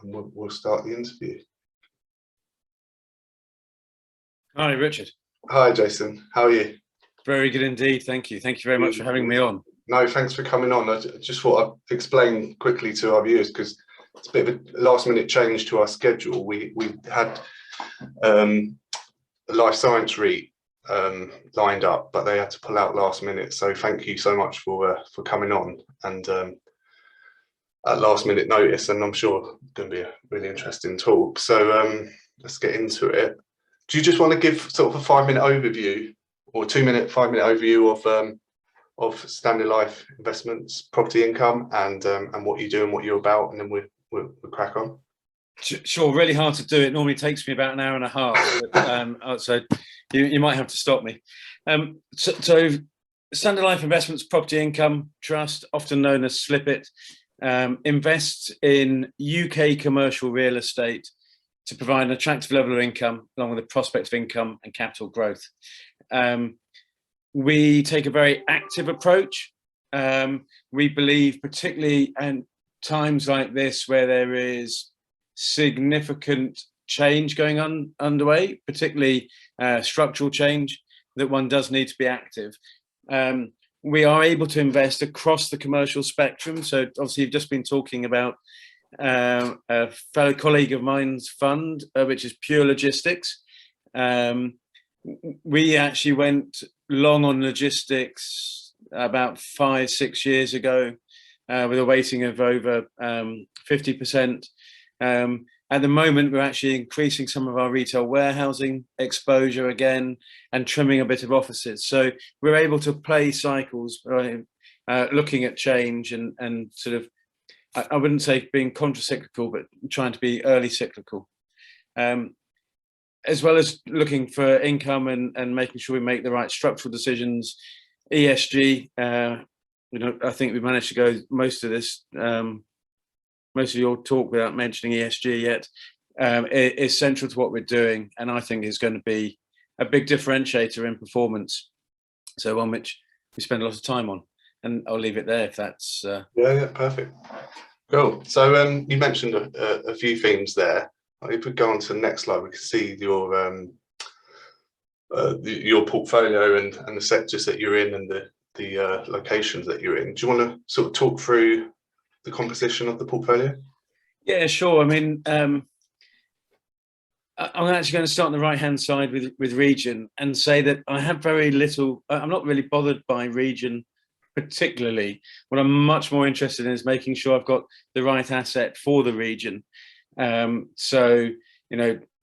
and we'll start the interview. Hi, Richard. Hi, Jason. How are you? Very good indeed. Thank you. Thank you very much for having me on. No, thanks for coming on. I just thought I'd explain quickly to our viewers, because it's a bit of a last-minute change to our schedule. We had a life science REIT lined up, but they had to pull out last minute. So thank you so much for coming on and at last minute notice. And I'm sure it's going to be a really interesting talk. So let's get into it. Do you just want to give sort of a 5-minute overview or 2-minute, 5-minute overview of Standard Life Investments, property income, and what you do and what you're about, and then we'll crack on? Sure. Really hard to do. It normally takes me about an hour and a half, but, so you might have to stop me. So Standard Life Investments Property Income Trust, often known as SLIPIT, invests in UK commercial real estate to provide an attractive level of income, along with the prospect of income and capital growth. We take a very active approach. We believe, particularly in times like this where there is significant change going on underway, particularly structural change, that one does need to be active. We are able to invest across the commercial spectrum. So obviously you've just been talking about a fellow colleague of mine's fund, which is pure logistics. We actually went long on logistics about 5-6 years ago, with a weighting of over 50%. At the moment, we're actually increasing some of our retail warehousing exposure again and trimming a bit of offices. So we're able to play cycles, looking at change and sort of, I wouldn't say being contra-cyclical, but trying to be early cyclical. As well as looking for income and making sure we make the right structural decisions. ESG, I think we managed to go most of this, most of your talk without mentioning ESG yet, is central to what we're doing, and I think is going to be a big differentiator in performance. So one which we spend a lot of time on, and I'll leave it there if that's... Yeah, perfect. Cool. So you mentioned a few themes there. If we go on to the next slide, we can see your portfolio and the sectors that you're in and the locations that you're in. Do you want to sort of talk through the composition of the portfolio? Yeah, sure. I mean, I'm actually going to start on the right-hand side with region and say that I have very little, I'm not really bothered by region particularly. What I'm much more interested in is making sure I've got the right asset for the region. So,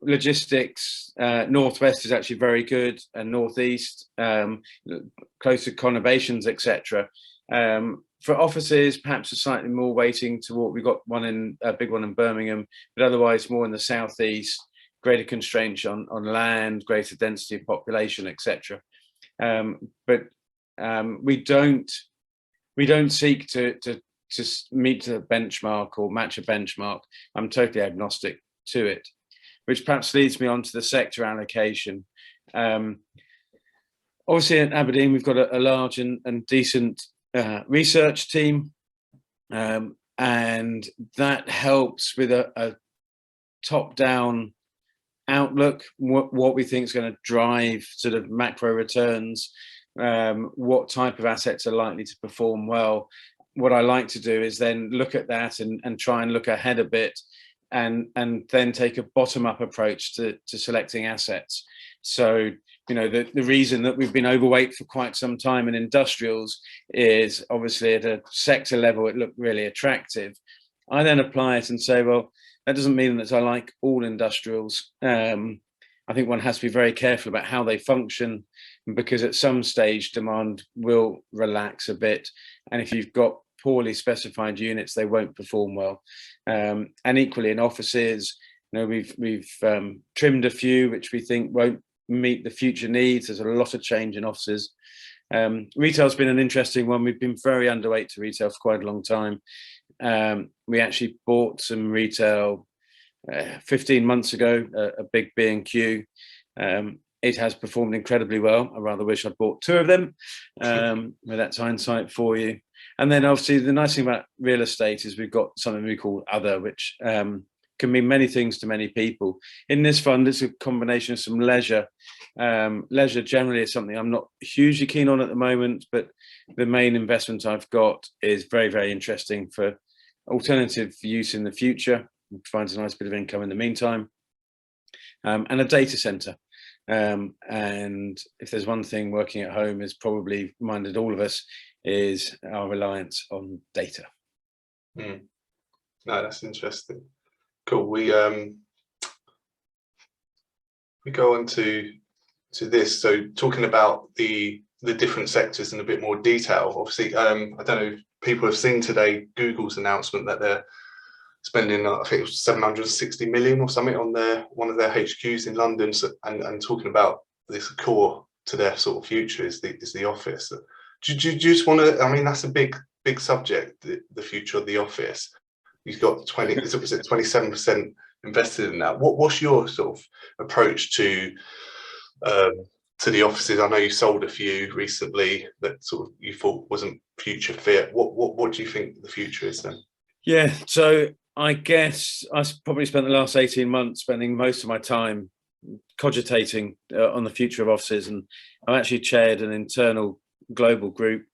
logistics, Northwest is actually very good, and Northeast, close to conurbations, etc. For offices, perhaps a slightly more weighting to what we've got a big one in Birmingham, but otherwise more in the Southeast, greater constraints on land, greater density of population, etc. But we don't seek to meet the benchmark or match a benchmark. I'm totally agnostic to it, which perhaps leads me on to the sector allocation. Obviously at Aberdeen, we've got a large and decent research team, and that helps with a top-down outlook, what we think is going to drive sort of macro returns, what type of assets are likely to perform well. What I like to do is then look at that and try and look ahead a bit, and then take a bottom-up approach to selecting assets. So, the reason that we've been overweight for quite some time in industrials is obviously at a sector level, it looked really attractive. I then apply it and say, well, that doesn't mean that I like all industrials. I think one has to be very careful about how they function, because at some stage demand will relax a bit. And if you've got poorly specified units, they won't perform well. And equally in offices, we've trimmed a few which we think won't meet the future needs. There's a lot of change in offices. Retail's been an interesting one. We've been very underweight to retail for quite a long time. We actually bought some retail 15 months ago, a big B&Q. It has performed incredibly well. I rather wish I'd bought 2 of them. That's hindsight for you. And then obviously the nice thing about real estate is we've got something we call other, which can mean many things to many people. In this fund, it's a combination of some leisure. Leisure generally is something I'm not hugely keen on at the moment, but the main investment I've got is very, very interesting for alternative use in the future. It provides a nice bit of income in the meantime. And a data center. And if there's one thing working at home is probably reminded all of us is our reliance on data. No, that's interesting. Cool. We go on to this. So talking about the different sectors in a bit more detail. Obviously, I don't know if people have seen today Google's announcement that they're spending, I think it was 760 million or something on one of their HQs in London, and talking about this core to their sort of future is the office. Do you just want to? I mean, that's a big subject. The future of the office. You've got 27% invested in that. What's your sort of approach to the offices? I know you sold a few recently that sort of you thought wasn't future fit. What do you think the future is then? Yeah, so I guess I probably spent the last 18 months spending most of my time cogitating on the future of offices, and I actually chaired an internal global group,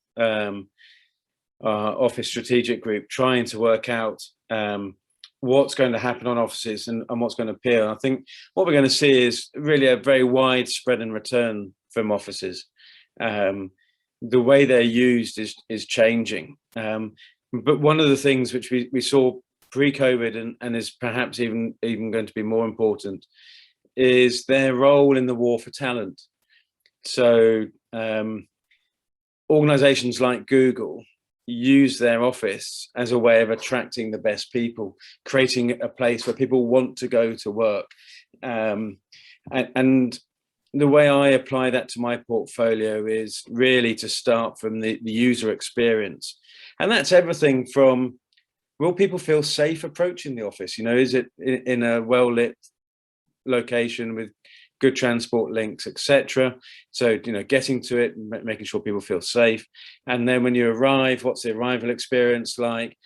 office strategic group, trying to work out what's going to happen on offices and what's going to appear. And I think what we're going to see is really a very widespread in return from offices. The way they're used is changing. But one of the things which we saw pre-COVID and is perhaps even going to be more important is their role in the war for talent. So organizations like Google use their office as a way of attracting the best people, creating a place where people want to go to work. And the way I apply that to my portfolio is really to start from the user experience. And that's everything from, will people feel safe approaching the office? You know, is it in a well-lit location with good transport links, etc.? So, you know, getting to it, making sure people feel safe. And then when you arrive, what's the arrival experience like?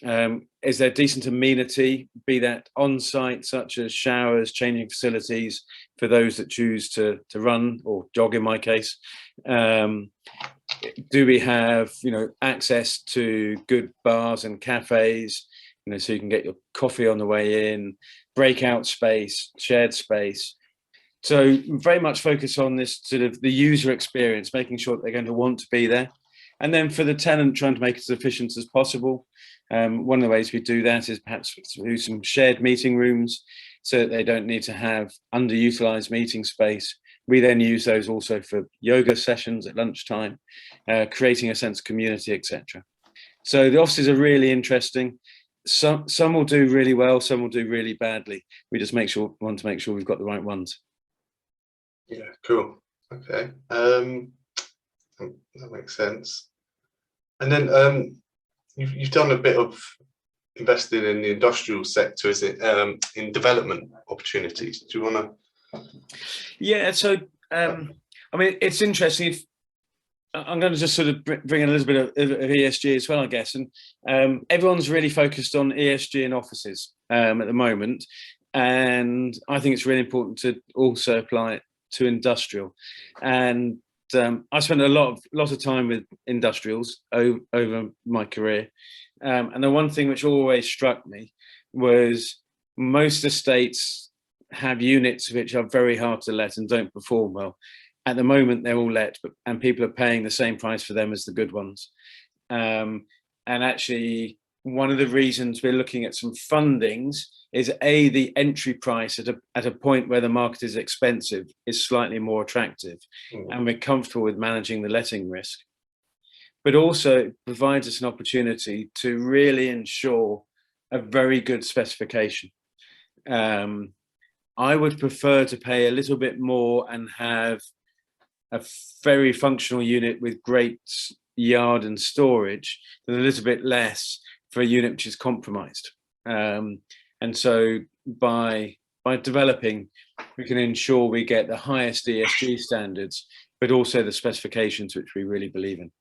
Is there decent amenity, be that on-site, such as showers, changing facilities for those that choose to run or jog in my case? Do we have, you know, access to good bars and cafes, you know, so you can get your coffee on the way in, breakout space, shared space? So very much focus on this sort of the user experience, making sure that they're going to want to be there. And then for the tenant, trying to make it as efficient as possible. One of the ways we do that is perhaps through some shared meeting rooms so that they don't need to have underutilized meeting space. We then use those also for yoga sessions at lunchtime, creating a sense of community, etc. So the offices are really interesting. Some will do really well, some will do really badly. We just want to make sure we've got the right ones. Yeah, cool. Okay, that makes sense. And then you've done a bit of investing in the industrial sector, is it, in development opportunities? Do you want to? Yeah, so I mean, it's interesting. I'm going to just sort of bring in a little bit of ESG as well, I guess. And everyone's really focused on ESG in offices at the moment, and I think it's really important to also apply it to industrial. And I spent a lot of time with industrials over my career, and the one thing which always struck me was most estates have units which are very hard to let and don't perform well. At the moment, they're all let, and people are paying the same price for them as the good ones. And actually, one of the reasons we're looking at some fundings is the entry price at a point where the market is expensive is slightly more attractive, and we're comfortable with managing the letting risk. But also it provides us an opportunity to really ensure a very good specification. I would prefer to pay a little bit more and have a very functional unit with great yard and storage than a little bit less for a unit which is compromised. And so by developing, we can ensure we get the highest ESG standards, but also the specifications which we really believe in.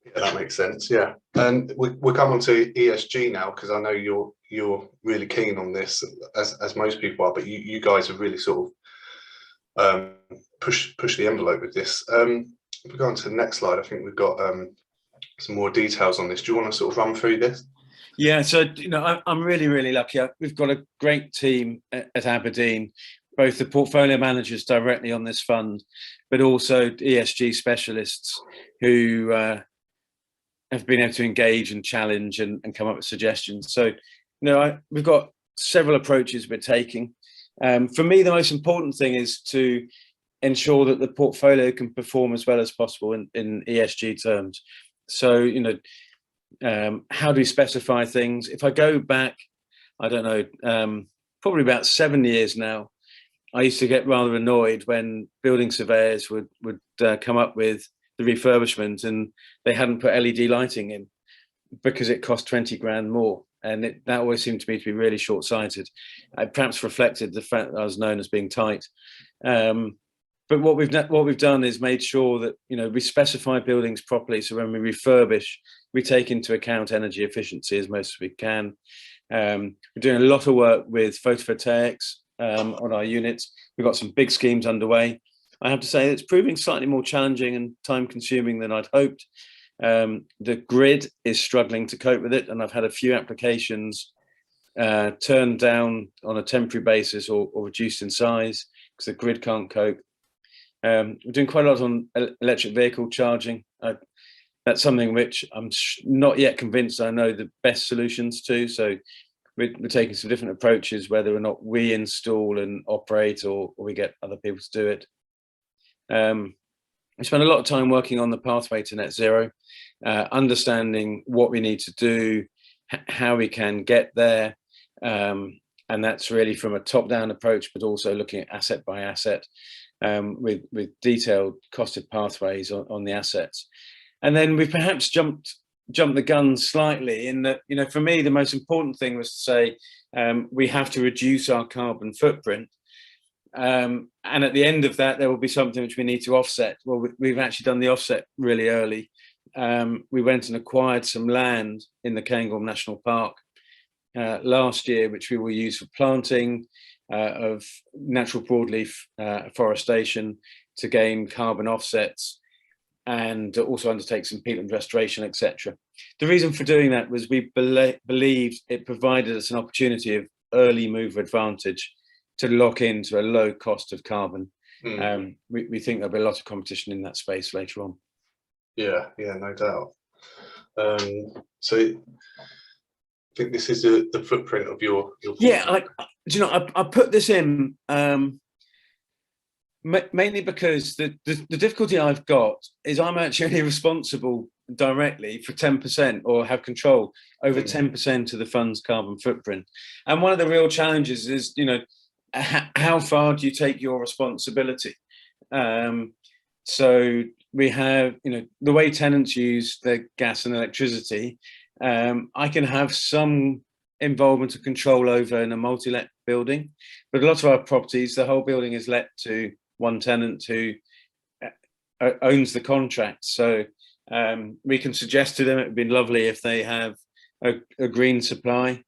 Yeah, that makes sense. Yeah, and we'll come on to ESG now, because I know you're really keen on this, as most people are, but you guys have really sort of push the envelope with this. If we go on to the next slide, I think we've got some more details on this. Do you want to sort of run through this? Yeah, so I'm really lucky. We've got a great team at Aberdeen, both the portfolio managers directly on this fund, but also ESG specialists who have been able to engage and challenge and come up with suggestions. So, we've got several approaches we're taking. For me, the most important thing is to ensure that the portfolio can perform as well as possible in ESG terms. So, how do we specify things? If I go back, I don't know, probably about 7 years now, I used to get rather annoyed when building surveyors would come up with the refurbishment and they hadn't put LED lighting in because it cost 20 grand more. And that always seemed to me to be really short-sighted. It perhaps reflected the fact that I was known as being tight. But what we've done is made sure that we specify buildings properly. So when we refurbish, we take into account energy efficiency as most as we can. We're doing a lot of work with photovoltaics on our units. We've got some big schemes underway. I have to say it's proving slightly more challenging and time-consuming than I'd hoped. The grid is struggling to cope with it, and I've had a few applications turned down on a temporary basis or reduced in size because the grid can't cope. We're doing quite a lot on electric vehicle charging. That's something which I'm not yet convinced I know the best solutions to. So we're taking some different approaches, whether or not we install and operate or we get other people to do it. We spent a lot of time working on the pathway to net zero, understanding what we need to do, how we can get there. And that's really from a top-down approach, but also looking at asset by asset with detailed costed pathways on the assets. And then we perhaps jumped the gun slightly in that, for me, the most important thing was to say we have to reduce our carbon footprint. And at the end of that, there will be something which we need to offset. Well, we've actually done the offset really early. We went and acquired some land in the Cairngorm National Park last year, which we will use for planting of natural broadleaf forestation to gain carbon offsets and also undertake some peatland restoration, etc. The reason for doing that was we believed it provided us an opportunity of early mover advantage to lock into a low cost of carbon. We think there'll be a lot of competition in that space later on. Yeah, no doubt. So I think this is the footprint of your yeah. I put this in mainly because the difficulty I've got is I'm actually responsible directly for 10% or have control over 10% of the fund's carbon footprint. And one of the real challenges is, how far do you take your responsibility? So we have, the way tenants use their gas and electricity, I can have some involvement and control over in a multi-let building, but a lot of our properties, the whole building is let to one tenant who owns the contract. So we can suggest to them it would be lovely if they have a green supply.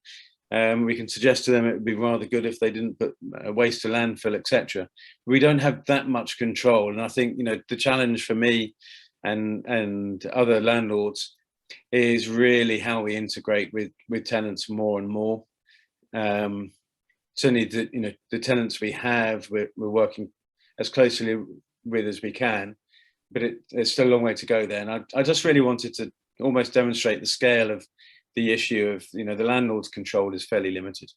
We can suggest to them it would be rather good if they didn't put waste to landfill, etc. We don't have that much control, and I think the challenge for me and other landlords is really how we integrate with tenants more and more. Certainly, the tenants we have, we're working as closely with as we can, but there's still a long way to go there. And I just really wanted to almost demonstrate the scale of the issue of, the landlord's control is fairly limited.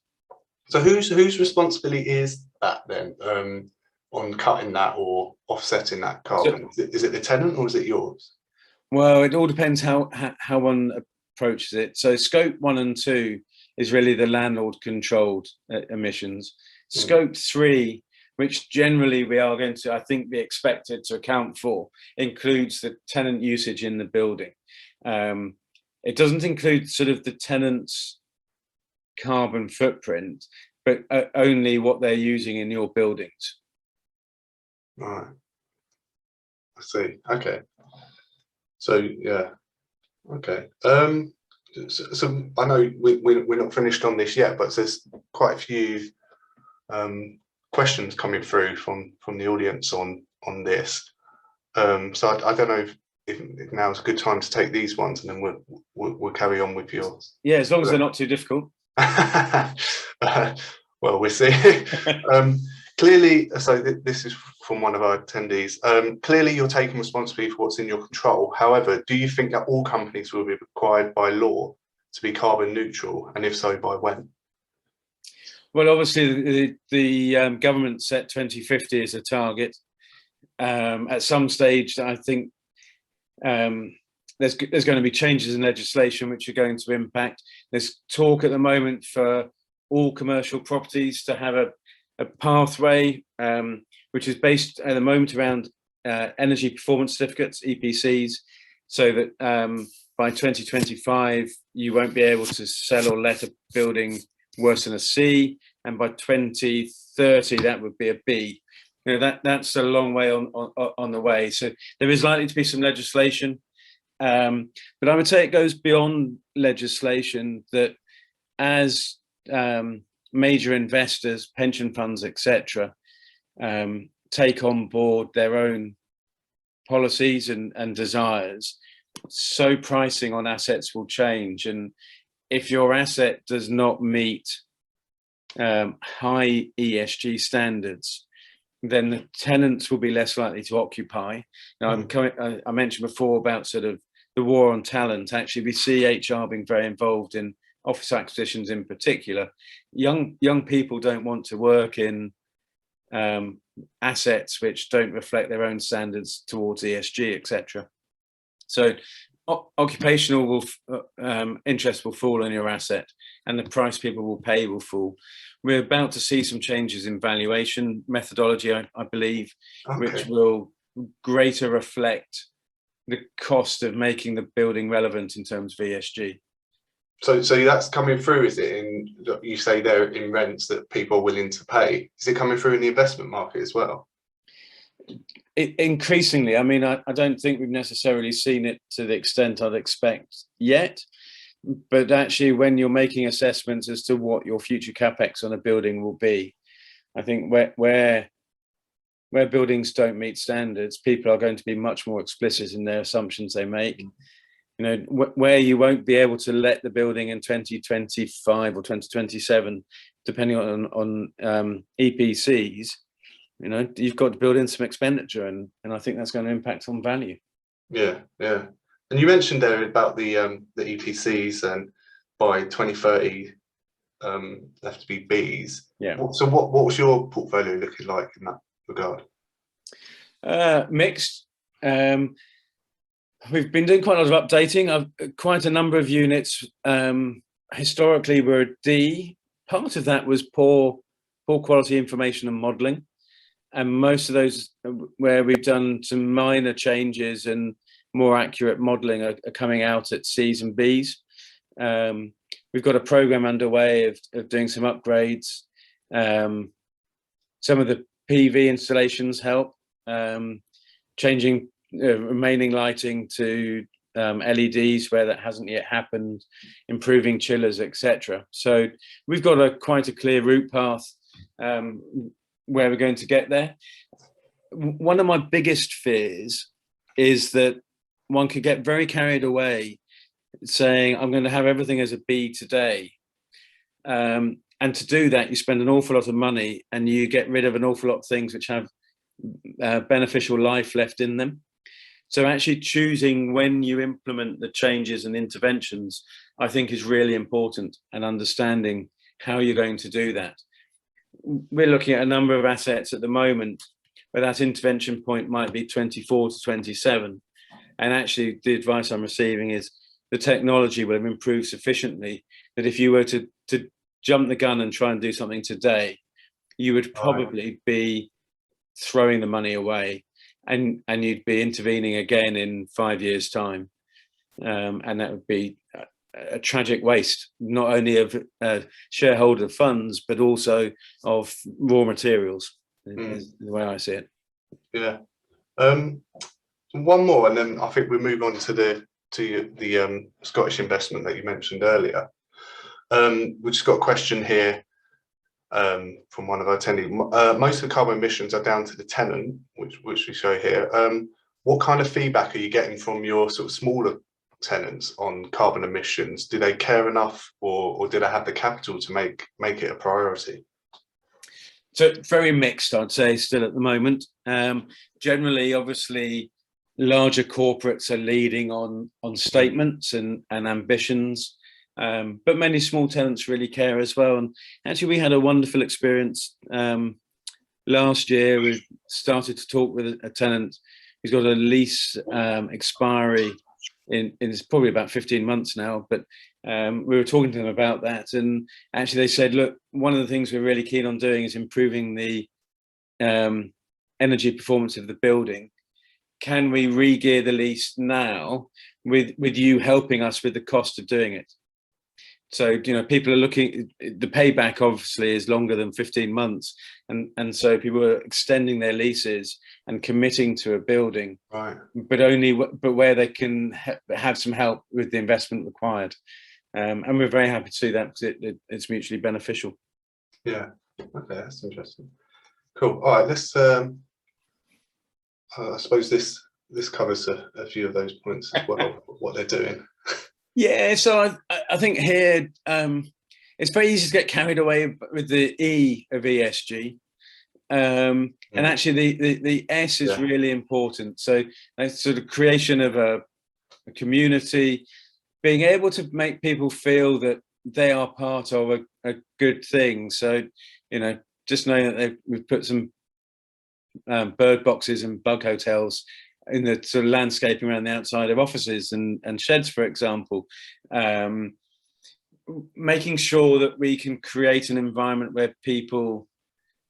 So whose responsibility is that then, on cutting that or offsetting that carbon? Is it the tenant or is it yours? Well, it all depends how one approaches it. So scope 1 and 2 is really the landlord controlled emissions. Scope 3, which generally we are going to, I think, be expected to account for, includes the tenant usage in the building. It doesn't include sort of the tenant's carbon footprint, but only what they're using in your buildings. Right. I see. Okay. So yeah, Okay. So I know we're not finished on this yet, but there's quite a few questions coming through from the audience on this. So I don't know if now is a good time to take these ones, and then we'll carry on with your. Yeah, as long as they're not too difficult. Well, we'll see. Clearly, so this is from one of our attendees. Clearly, you're taking responsibility for what's in your control. However, do you think that all companies will be required by law to be carbon neutral, and if so, by when? Well, obviously, the government set 2050 as a target. At some stage, I think there's going to be changes in legislation which are going to impact. There's talk at the moment for all commercial properties to have a pathway which is based at the moment around energy performance certificates, EPCs, so that by 2025 you won't be able to sell or let a building worse than a C, and by 2030 that would be a B. You know, that's a long way on the way. So there is likely to be some legislation, but I would say it goes beyond legislation, that as major investors, pension funds, etc., take on board their own policies and desires, so pricing on assets will change. And if your asset does not meet high ESG standards, then the tenants will be less likely to occupy. Now, I mentioned before about sort of the war on talent. Actually, we see HR being very involved in office acquisitions in particular. Young people don't want to work in assets which don't reflect their own standards towards ESG, etc. So occupational interest will fall on your asset, and the price people will pay will fall. We're about to see some changes in valuation methodology, I believe, which will greater reflect the cost of making the building relevant in terms of ESG. So that's coming through, is it? You say there in rents that people are willing to pay. Is it coming through in the investment market as well? Increasingly. I mean, I don't think we've necessarily seen it to the extent I'd expect yet. But actually, when you're making assessments as to what your future capex on a building will be, I think where buildings don't meet standards, people are going to be much more explicit in their assumptions they make. You know, where you won't be able to let the building in 2025 or 2027, depending on EPCs, you know, you've got to build in some expenditure, and I think that's going to impact on value. Yeah. And you mentioned there about the EPCs, and by 2030 have to be Bs. Yeah. So what was your portfolio looking like in that regard? Mixed. We've been doing quite a lot of updating. Quite a number of units historically were a D. Part of that was poor quality information and modelling, and most of those where we've done some minor changes and more accurate modelling are coming out at C's and B's. We've got a program underway of doing some upgrades. Some of the PV installations help, changing remaining lighting to LEDs where that hasn't yet happened, improving chillers, etc. So we've got quite a clear route path where we're going to get there. One of my biggest fears is that one could get very carried away saying, I'm going to have everything as a B today. And to do that, you spend an awful lot of money and you get rid of an awful lot of things which have beneficial life left in them. So actually choosing when you implement the changes and interventions, I think, is really important, and understanding how you're going to do that. We're looking at a number of assets at the moment where that intervention point might be 24 to 27. And actually the advice I'm receiving is the technology will have improved sufficiently that if you were to jump the gun and try and do something today, you would probably be throwing the money away, and you'd be intervening again in 5 years' time. And that would be a tragic waste, not only of shareholder funds, but also of raw materials, is the way I see it. Yeah. One more, and then I think we'll move on to the to the Scottish investment that you mentioned earlier. We've just got a question here from one of our attendees. Most of the carbon emissions are down to the tenant, which we show here. What kind of feedback are you getting from your sort of smaller tenants on carbon emissions? Do they care enough, or do they have the capital to make it a priority? So very mixed, I'd say, still at the moment. Generally, obviously, larger corporates are leading on statements and ambitions, but many small tenants really care as well. And actually, we had a wonderful experience last year. We started to talk with a tenant who's got a lease expiry in it's probably about 15 months now, but we were talking to them about that, and actually they said, look, one of the things we're really keen on doing is improving the energy performance of the building. Can we re-gear the lease now with you helping us with the cost of doing it? So, you know, people are looking, the payback obviously is longer than 15 months. And so people are extending their leases and committing to a building, right, but where they can have some help with the investment required. And we're very happy to see that, because it's mutually beneficial. Yeah, okay, that's interesting. Cool. All right, let's, I suppose this covers a few of those points as well, what they're doing. Yeah, so I think here it's very easy to get carried away with the E of ESG, and actually the S is really important. So that's sort of creation of a community, being able to make people feel that they are part of a good thing. So, you know, just knowing that we've put some bird boxes and bug hotels in the sort of landscaping around the outside of offices and sheds, for example, making sure that we can create an environment where people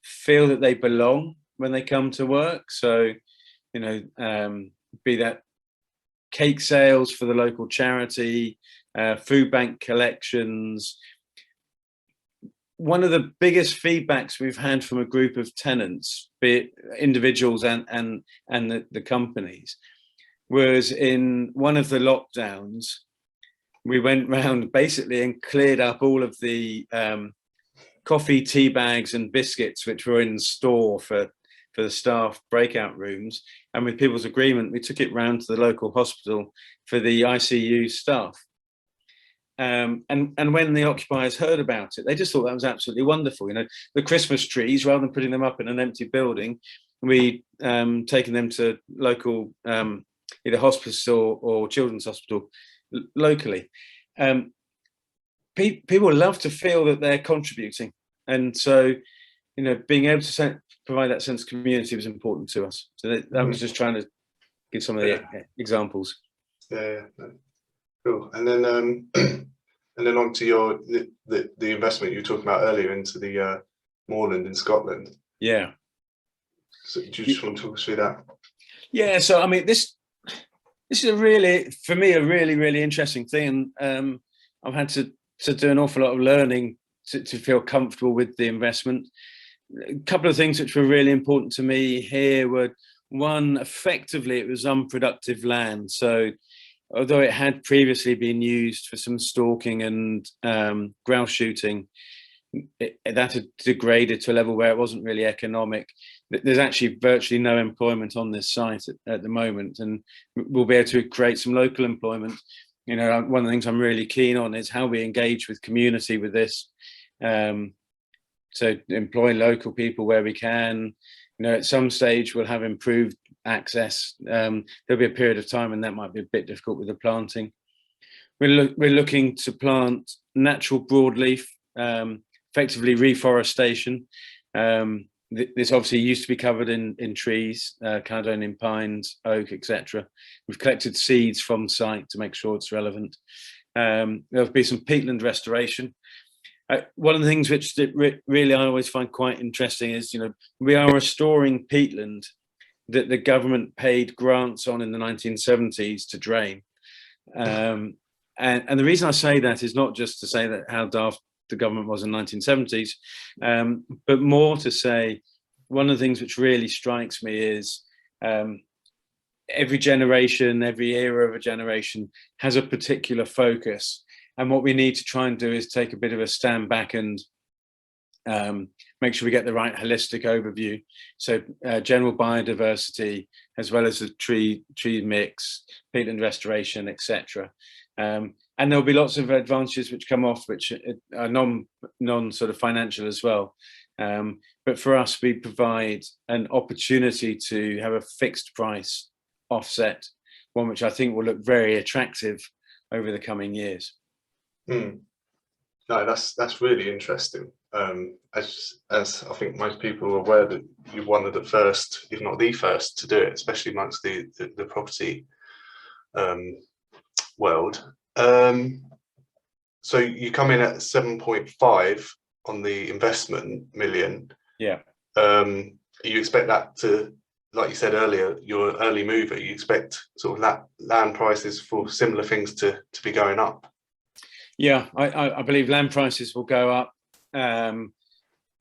feel that they belong when they come to work. So, you know, be that cake sales for the local charity, food bank collections. One of the biggest feedbacks we've had from a group of tenants, be it individuals and the companies, was in one of the lockdowns, we went round basically and cleared up all of the coffee, tea bags and biscuits which were in store for the staff breakout rooms. And with people's agreement, we took it round to the local hospital for the ICU staff. And when the occupiers heard about it, they just thought that was absolutely wonderful. You know, the Christmas trees, rather than putting them up in an empty building, we taken them to local either hospital or children's hospital locally. People love to feel that they're contributing, and so, you know, being able to provide that sense of community was important to us. So that was just trying to give some of the examples. Yeah. Cool. And then on to the investment you were talking about earlier into the moorland in Scotland. Yeah. So do you just want to talk us through that? Yeah. So I mean, this is a really, for me, a really interesting thing. I've had to do an awful lot of learning to feel comfortable with the investment. A couple of things which were really important to me here were, one, effectively it was unproductive land. So although it had previously been used for some stalking and grouse shooting, that had degraded to a level where it wasn't really economic. There's actually virtually no employment on this site at the moment, and we'll be able to create some local employment. You know, one of the things I'm really keen on is how we engage with community with this. So employ local people where we can. You know, at some stage we'll have improved access. There'll be a period of time and that might be a bit difficult with the planting. We're looking to plant natural broadleaf, effectively reforestation. This obviously used to be covered in trees, Caledonian pines, oak, etc. We've collected seeds from site to make sure it's relevant. There'll be some peatland restoration. One of the things which really I always find quite interesting is, you know, we are restoring peatland that the government paid grants on in the 1970s to drain. And the reason I say that is not just to say that how daft the government was in the 1970s, but more to say, one of the things which really strikes me is every generation, every era of a generation has a particular focus. And what we need to try and do is take a bit of a stand back and make sure we get the right holistic overview. So general biodiversity, as well as the tree mix, peatland restoration, etc. And there'll be lots of advantages which come off, which are non sort of financial as well. But for us, we provide an opportunity to have a fixed price offset, one which I think will look very attractive over the coming years. No, that's really interesting. As I think most people are aware that you're one of the first, if not the first, to do it, especially amongst the property world. So you come in at 7.5 on the investment million. Yeah. You expect that to, like you said earlier, you're an early mover. You expect sort of that land prices for similar things to be going up. Yeah, I believe land prices will go up, and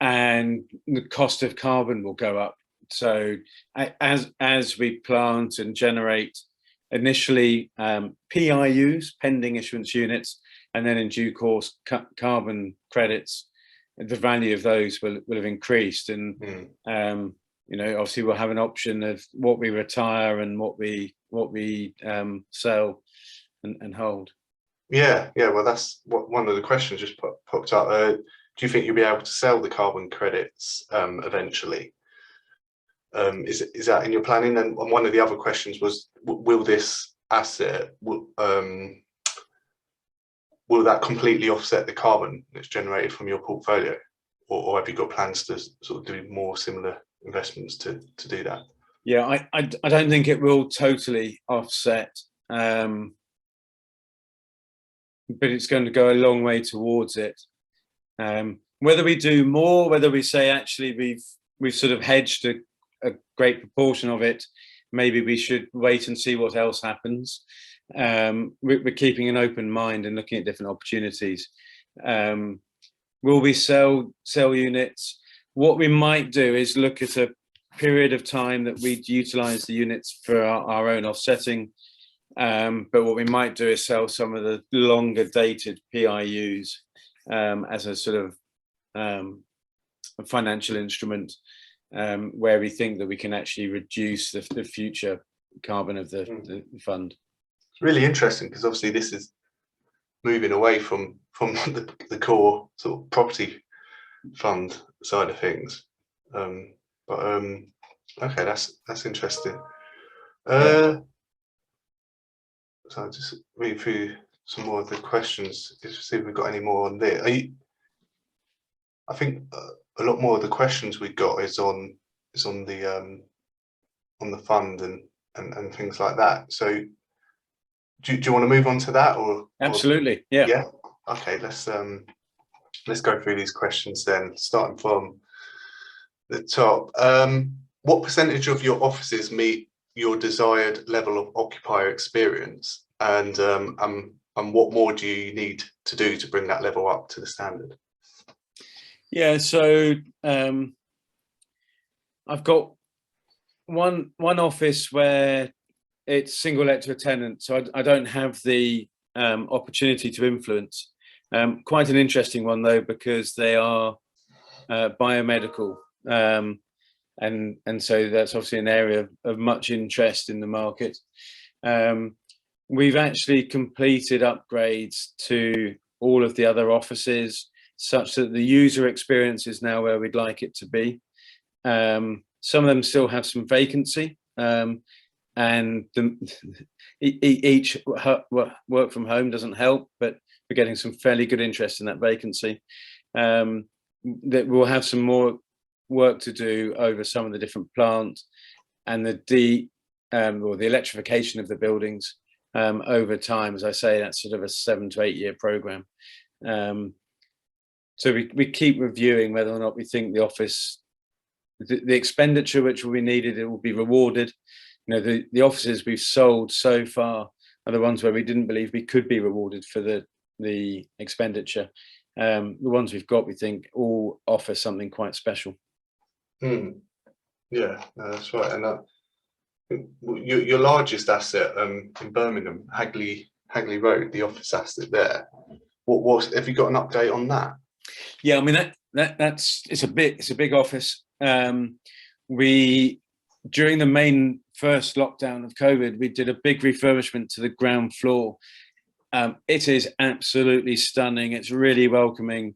the cost of carbon will go up. So as we plant and generate initially PIUs, pending issuance units, and then in due course carbon credits, the value of those will have increased. And you know, obviously we'll have an option of what we retire and what we sell and hold. Yeah. Well, that's one of the questions just popped up. Do you think you'll be able to sell the carbon credits eventually? Is that in your planning? And one of the other questions was, will this asset, will that completely offset the carbon that's generated from your portfolio, or have you got plans to sort of do more similar investments to do that? Yeah, I don't think it will totally offset. But it's going to go a long way towards it. Whether we do more, whether we say actually we've sort of hedged a great proportion of it, maybe we should wait and see what else happens. We're keeping an open mind and looking at different opportunities. Will we sell units? What we might do is look at a period of time that we'd utilize the units for our own offsetting. But what we might do is sell some of the longer dated PIUs as a sort of a financial instrument where we think that we can actually reduce the future carbon of the fund. It's really interesting because obviously this is moving away from the core sort of property fund side of things. Okay, that's interesting. So I'll just read through some more of the questions just to see if we've got any more on there. I think a lot more of the questions we got is on the fund and things like that. So do you want to move on to that, or? Absolutely, yeah. Yeah. Okay, let's go through these questions then, starting from the top. What percentage of your offices meet your desired level of occupier experience, and what more do you need to do to bring that level up to the standard? Yeah, so I've got one office where it's single let to a tenant, so I don't have the opportunity to influence. Quite an interesting one though, because they are biomedical. And so that's obviously an area of much interest in the market. We've actually completed upgrades to all of the other offices such that the user experience is now where we'd like it to be. Some of them still have some vacancy, and each work from home doesn't help, but we're getting some fairly good interest in that vacancy. That we'll have some more work to do over some of the different plant and the electrification of the buildings over time. As I say, that's sort of a 7 to 8 year program. So we keep reviewing whether or not we think the office, the expenditure which will be needed, it will be rewarded. You know, the offices we've sold so far are the ones where we didn't believe we could be rewarded for the expenditure. The ones we've got, we think, all offer something quite special. Yeah, no, that's right. And Your largest asset in Birmingham, Hagley Road, the office asset there. Have you got an update on that? Yeah, I mean it's a big office. We during the main first lockdown of COVID, we did a big refurbishment to the ground floor. It is absolutely stunning. It's really welcoming.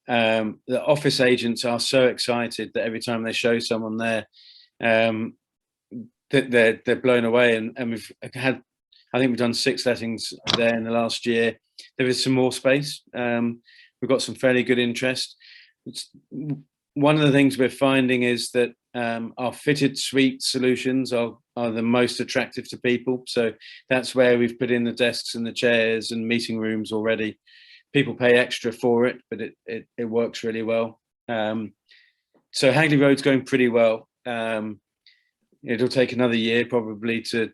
The office agents are so excited that every time they show someone there, that they're blown away. And we've had, I think we've done 6 lettings there in the last year. There is some more space. We've got some fairly good interest. One of the things we're finding is that our fitted suite solutions are the most attractive to people. So that's where we've put in the desks and the chairs and meeting rooms already. People pay extra for it, but it works really well. So Hagley Road's going pretty well. It'll take another year probably to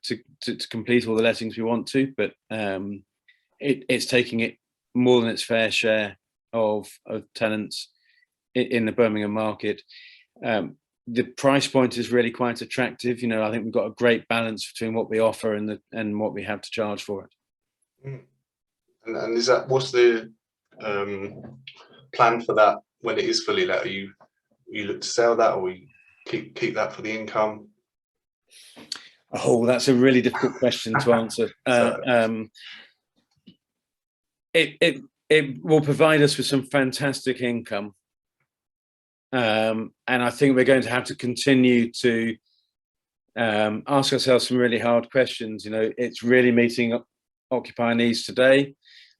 complete all the lettings we want to, but it's taking it more than its fair share of tenants in the Birmingham market. The price point is really quite attractive. You know, I think we've got a great balance between what we offer and what we have to charge for it. And is that, what's the plan for that when it is fully let? Are you look to sell that, or you keep that for the income? Oh, that's a really difficult question to answer. It will provide us with some fantastic income, and I think we're going to have to continue to ask ourselves some really hard questions. You know, it's really meeting occupier needs today.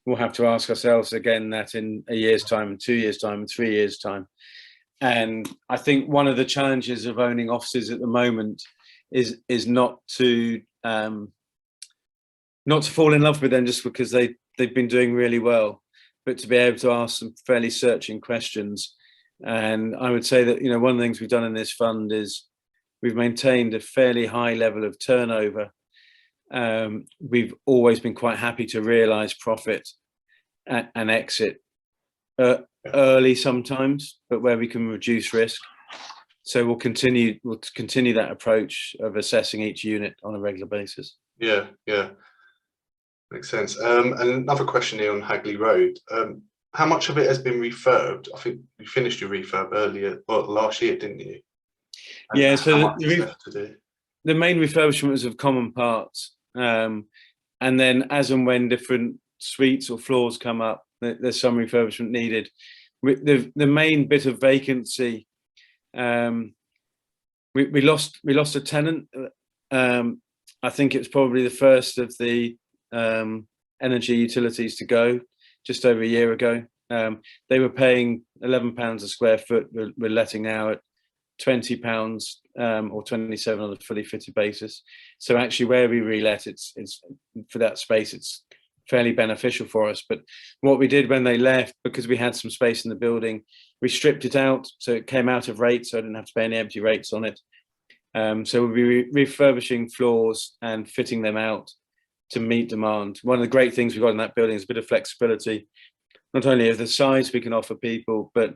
We'll have to ask ourselves again that in a year's time, and 2 years' time, and 3 years' time. And I think one of the challenges of owning offices at the moment is not to fall in love with them just because they've been doing really well, but to be able to ask some fairly searching questions. And I would say that, you know, one of the things we've done in this fund is we've maintained a fairly high level of turnover. We've always been quite happy to realise profit and exit early sometimes, but where we can reduce risk. So we'll continue that approach of assessing each unit on a regular basis. Yeah, makes sense. And another question here on Hagley Road. How much of it has been refurbed? I think you finished your refurb earlier, well, last year, didn't you? And yeah, so how much is left to do? The main refurbishment was of common parts, and then as and when different suites or floors come up, there's some refurbishment needed. The main bit of vacancy, we lost a tenant. I think it was probably the first of the energy utilities to go just over a year ago. They were paying £11 a square foot. We're letting now at £20 or 27 on a fully fitted basis. So actually where we relet, it's for that space, it's fairly beneficial for us. But what we did when they left, because we had some space in the building, we stripped it out so it came out of rate, so I didn't have to pay any empty rates on it. So we'll be refurbishing floors and fitting them out to meet demand. One of the great things we've got in that building is a bit of flexibility, not only of the size we can offer people, but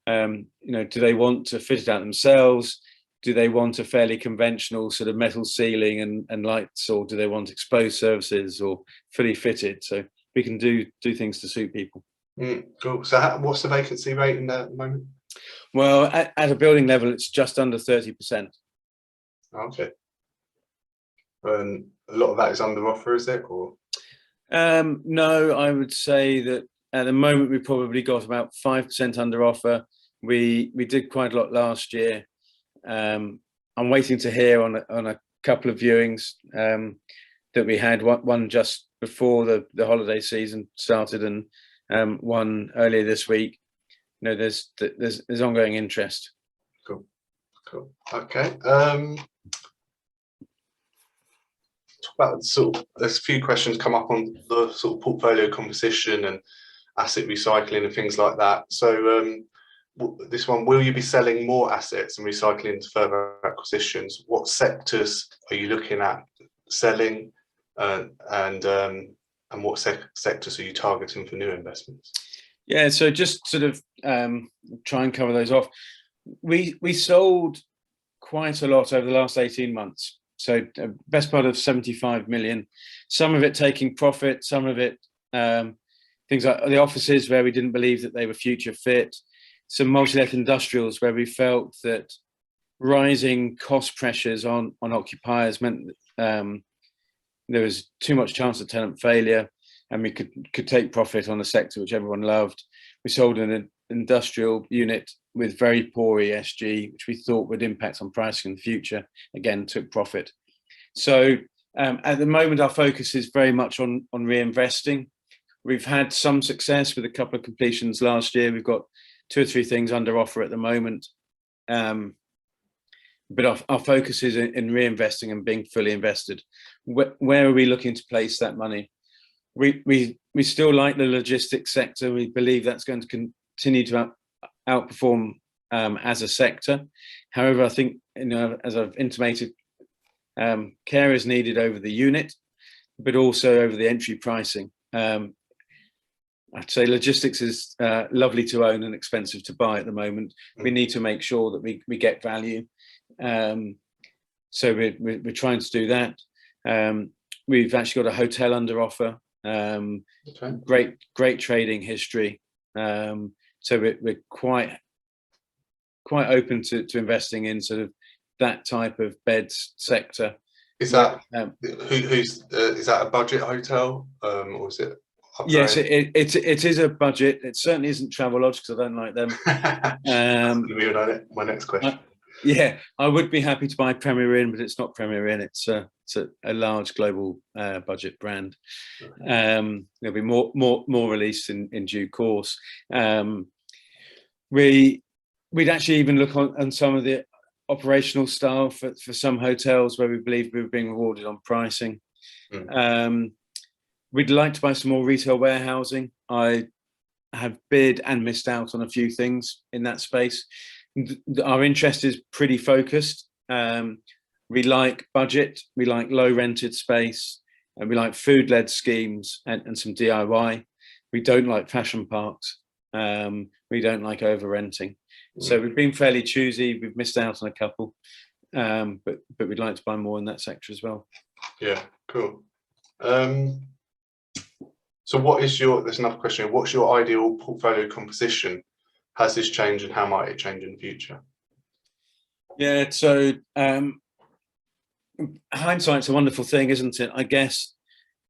you know, do they want to fit it out themselves? Do they want a fairly conventional sort of metal ceiling and lights, or do they want exposed surfaces or fully fitted? So we can do things to suit people. Cool. So what's the vacancy rate in there at the moment? Well, at a building level, it's just under 30%. Okay. And a lot of that is under offer, is it? Or no, I would say that at the moment we've probably got about 5% under offer. We did quite a lot last year. I'm waiting to hear on a couple of viewings that we had. One just before the holiday season started, and one earlier this week. You know, there's ongoing interest. Cool. Okay. About there's a few questions come up on the sort of portfolio composition and asset recycling and things like that. So this one, will you be selling more assets and recycling into further acquisitions? What sectors are you looking at selling, and what sectors are you targeting for new investments? Yeah, so just sort of try and cover those off. We sold quite a lot over the last 18 months. So best part of 75 million, some of it taking profit, some of it things like the offices where we didn't believe that they were future fit, some multi-let industrials where we felt that rising cost pressures on occupiers meant that there was too much chance of tenant failure, and we could take profit on a sector which everyone loved. We sold an industrial unit with very poor ESG, which we thought would impact on pricing in the future. Again, took profit. So at the moment, our focus is very much on reinvesting. We've had some success with a couple of completions last year. We've got 2 or 3 things under offer at the moment. But our focus is in reinvesting and being fully invested. Where are we looking to place that money? We still like the logistics sector. We believe that's going to continue to outperform as a sector. However, I think, as I've intimated, care is needed over the unit, but also over the entry pricing. I'd say logistics is lovely to own and expensive to buy at the moment. We need to make sure that we get value. So we're trying to do that. We've actually got a hotel under offer. Okay. Great trading history. So we're quite open to investing in sort of that type of beds sector. Is that is that a budget hotel, or is it? Yes, it is a budget. It certainly isn't Travelodge, because I don't like them. My next question. Yeah, I would be happy to buy Premier Inn, but it's not Premier Inn. It's a large global budget brand. There'll be more released in due course. We'd actually even look on some of the operational style for some hotels where we believe we were being rewarded on pricing. We'd like to buy some more retail warehousing. I have bid and missed out on a few things in that space. Our interest is pretty focused. We like budget, we like low rented space, and we like food-led schemes and some DIY. We don't like fashion parks. We don't like over renting. So we've been fairly choosy. We've missed out on a couple, but we'd like to buy more in that sector as well. Yeah, cool. So there's another question. What's your ideal portfolio composition? Has this changed, and how might it change in the future? Yeah, so hindsight's a wonderful thing, isn't it? I guess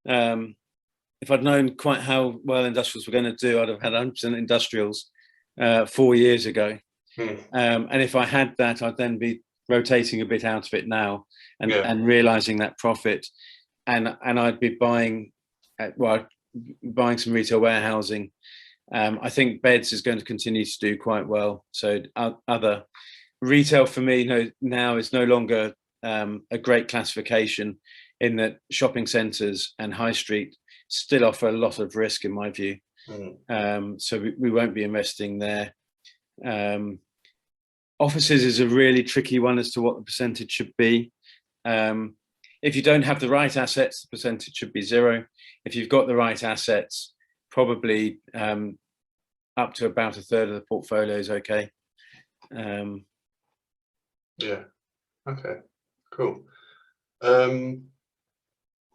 if I'd known quite how well industrials were going to do, I'd have had 100% industrials 4 years ago. And if I had that, I'd then be rotating a bit out of it now and realizing that profit, and I'd be buying some retail warehousing. I think beds is going to continue to do quite well. So other retail for me now is no longer a great classification, in that shopping centres and high street still offer a lot of risk, in my view. So we won't be investing there. Offices is a really tricky one as to what the percentage should be. If you don't have the right assets, the percentage should be 0. If you've got the right assets, probably up to about 1/3 of the portfolio is okay. Yeah. Okay. Cool.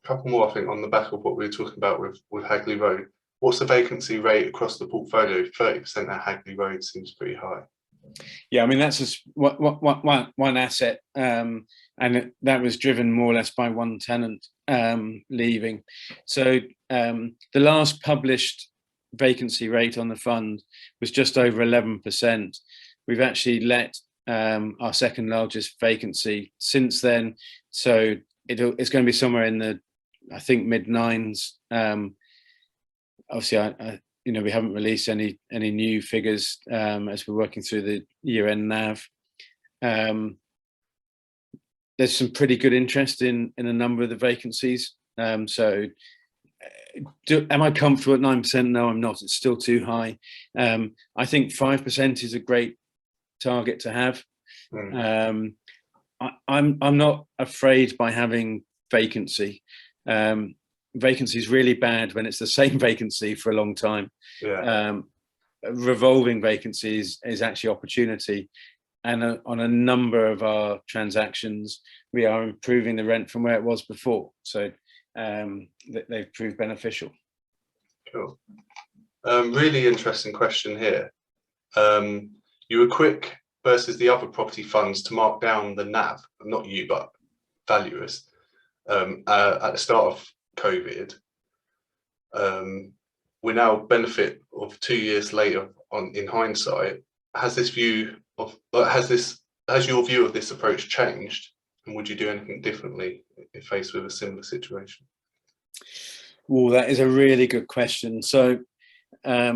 Couple more, I think, on the back of what we were talking about with Hagley Road. What's the vacancy rate across the portfolio? 30% at Hagley Road seems pretty high. Yeah, I mean, that's just one asset, and that was driven more or less by one tenant leaving. So the last published vacancy rate on the fund was just over 11%. We've actually let our second largest vacancy since then, so it's going to be somewhere in the, I think, mid-9s. Obviously, we haven't released any new figures as we're working through the year-end NAV. There's some pretty good interest in a number of the vacancies. So am I comfortable at 9%? No, I'm not. It's still too high. I think 5% is a great target to have. I'm not afraid by having vacancy. Vacancy is really bad when it's the same vacancy for a long time. Revolving vacancies is actually opportunity. and on a number of our transactions, we are improving the rent from where it was before. So they've proved beneficial. Cool. Really interesting question here. You were quick versus the other property funds to mark down the NAV, not you, but valuers, at the start of COVID. We now benefit of 2 years later in hindsight. Has your view of this approach changed? And would you do anything differently if faced with a similar situation? Well, that is a really good question. So I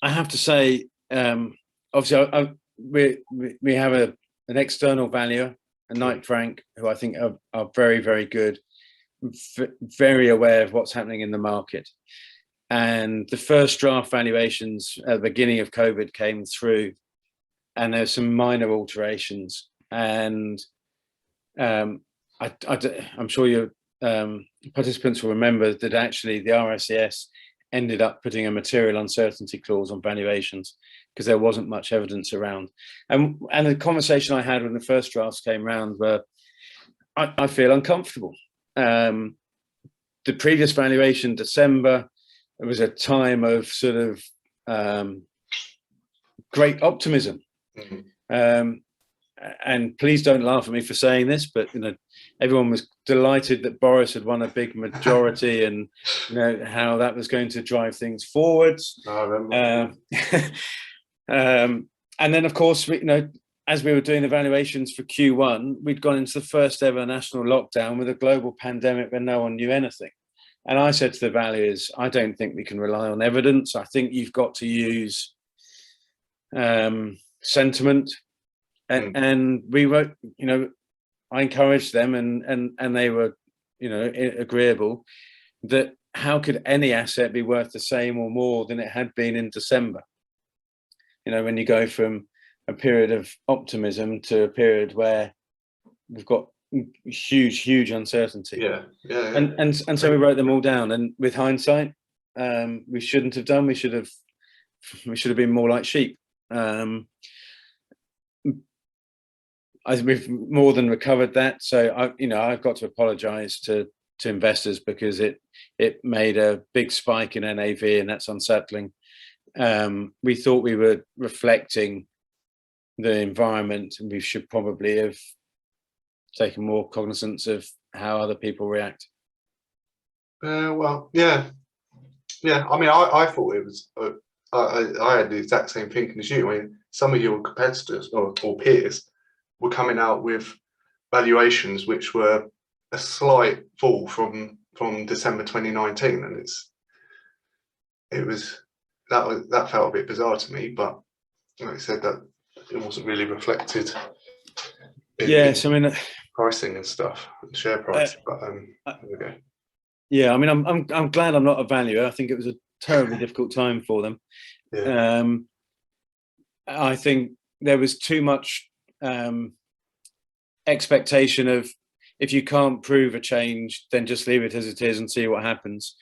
have to say, obviously, we have an external valuer, a Knight Frank, who I think are very, very good, very aware of what's happening in the market. And the first draft valuations at the beginning of COVID came through, and there's some minor alterations. And I'm sure your participants will remember that actually the RICS ended up putting a material uncertainty clause on valuations because there wasn't much evidence around. And the conversation I had when the first drafts came around were, I feel uncomfortable. The previous valuation, December, it was a time of sort of great optimism. Mm-hmm. And please don't laugh at me for saying this, but everyone was delighted that Boris had won a big majority, and how that was going to drive things forwards. I remember. And then, of course, as we were doing the valuations for Q1, we'd gone into the first ever national lockdown with a global pandemic where no one knew anything. And I said to the valuers, I don't think we can rely on evidence. I think you've got to use sentiment. And we were, I encouraged them, and they were, agreeable that how could any asset be worth the same or more than it had been in December? When you go from a period of optimism to a period where we've got huge uncertainty. Yeah. And so we wrote them all down. And with hindsight, we shouldn't have done. We should have been more like sheep. We've more than recovered that. So I've got to apologise to investors because it made a big spike in NAV, and that's unsettling. We thought we were reflecting the environment, and we should probably have taken more cognizance of how other people react. Well, yeah. I mean, I thought it was. I had the exact same thinking as you. I mean, some of your competitors or peers were coming out with valuations which were a slight fall from December 2019, and that felt a bit bizarre to me. But like I said, that it wasn't really reflected. Yes, I mean pricing and stuff, share price. But there we go. Yeah, I mean, I'm glad I'm not a valuer. I think it was a terribly difficult time for them. Yeah. I think there was too much expectation of, if you can't prove a change, then just leave it as it is and see what happens.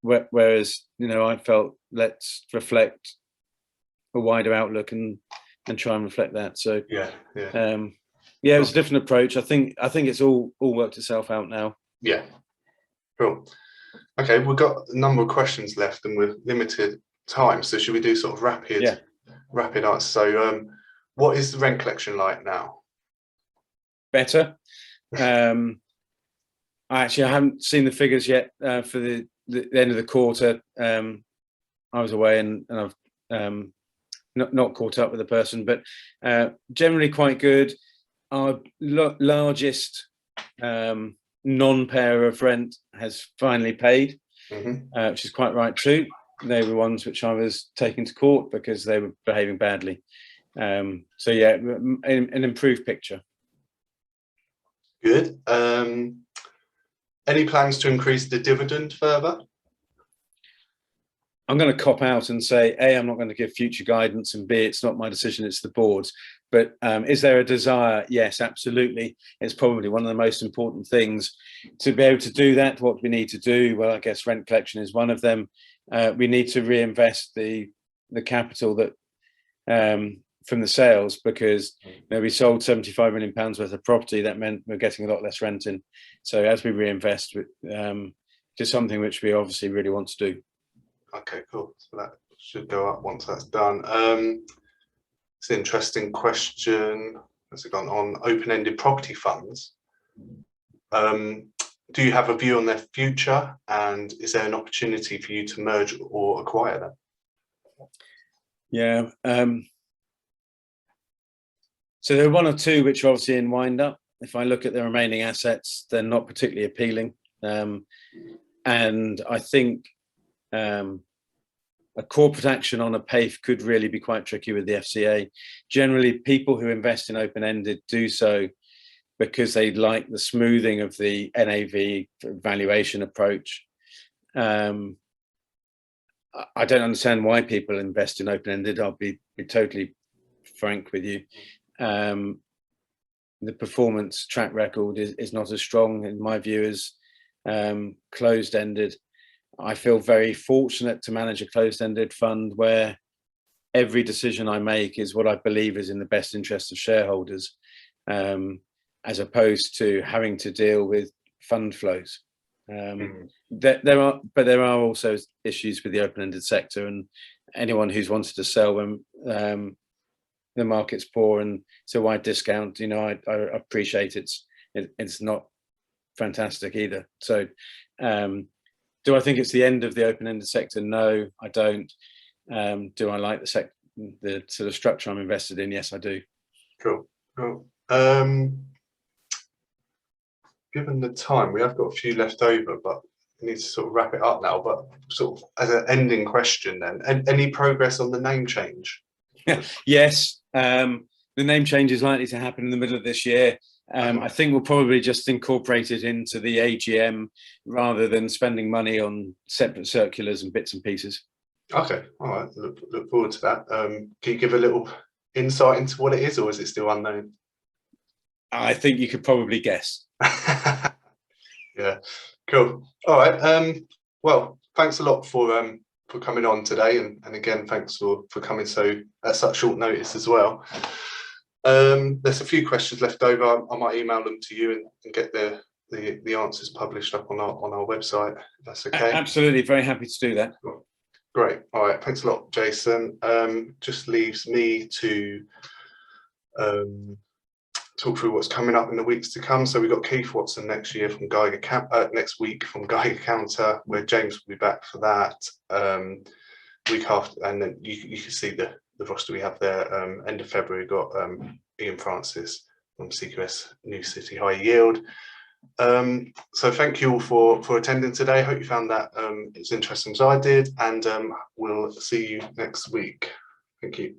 Whereas, I felt, let's reflect a wider outlook and try and reflect that. So yeah, it was a different approach. I think it's all worked itself out now. Yeah, cool. Okay, we've got a number of questions left, and we're limited time. So should we do sort of rapid answers? So, what is the rent collection like now? Better. I haven't seen the figures yet for the end of the quarter. I was away, and I've not caught up with the person, but generally quite good. Our largest non-payer of rent has finally paid, which is quite right too. They were ones which I was taking to court because they were behaving badly. So yeah, an improved picture. Good. Any plans to increase the dividend further? I'm going to cop out and say, A, I'm not going to give future guidance, and B, it's not my decision, it's the board's. But is there a desire? Yes, absolutely. It's probably one of the most important things. To be able to do that, what we need to do, well, I guess rent collection is one of them. We need to reinvest the capital that from the sales, because we sold £75 million worth of property. That meant we're getting a lot less rent in. So as we reinvest, just something which we obviously really want to do. Okay, cool. So that should go up once that's done. It's an interesting question. Has it gone on open-ended property funds? Do you have a view on their future, and is there an opportunity for you to merge or acquire them? Yeah. So there are one or two which are obviously in wind up. If I look at the remaining assets, they're not particularly appealing. And I think a corporate action on a PAIF could really be quite tricky with the FCA. Generally, people who invest in open-ended do so because they like the smoothing of the NAV valuation approach. I don't understand why people invest in open-ended. I'll be totally frank with you. The performance track record is not as strong in my view as closed-ended. I feel very fortunate to manage a closed-ended fund where every decision I make is what I believe is in the best interest of shareholders, as opposed to having to deal with fund flows. There are also issues with the open-ended sector, and anyone who's wanted to sell when the market's poor and it's a wide discount, I appreciate it's not fantastic either. So do I think it's the end of the open-ended sector? No, I don't. Do I like the sort of structure I'm invested in? Yes, I do. Cool. Given the time, we have got a few left over, but we need to sort of wrap it up now. But sort of as an ending question then, any progress on the name change? Yes, the name change is likely to happen in the middle of this year. I think we'll probably just incorporate it into the AGM rather than spending money on separate circulars and bits and pieces. Okay, all right, look forward to that. Can you give a little insight into what it is, or is it still unknown? I think you could probably guess. Yeah, cool. All right. Well, thanks a lot for coming on today, and again, thanks for coming at such short notice as well. There's a few questions left over. I might email them to you and get the answers published up on our website, if that's okay. Absolutely, very happy to do that. Great. All right, thanks a lot, Jason. Just leaves me to talk through what's coming up in the weeks to come. So we've got Keith Watson next week from Geiger Counter, where James will be back for that. Week after, and then you can see the roster we have there. End of February, we've got Ian Francis from CQS New City High Yield. So thank you all for attending today. Hope you found that as interesting as I did, and we'll see you next week. Thank you.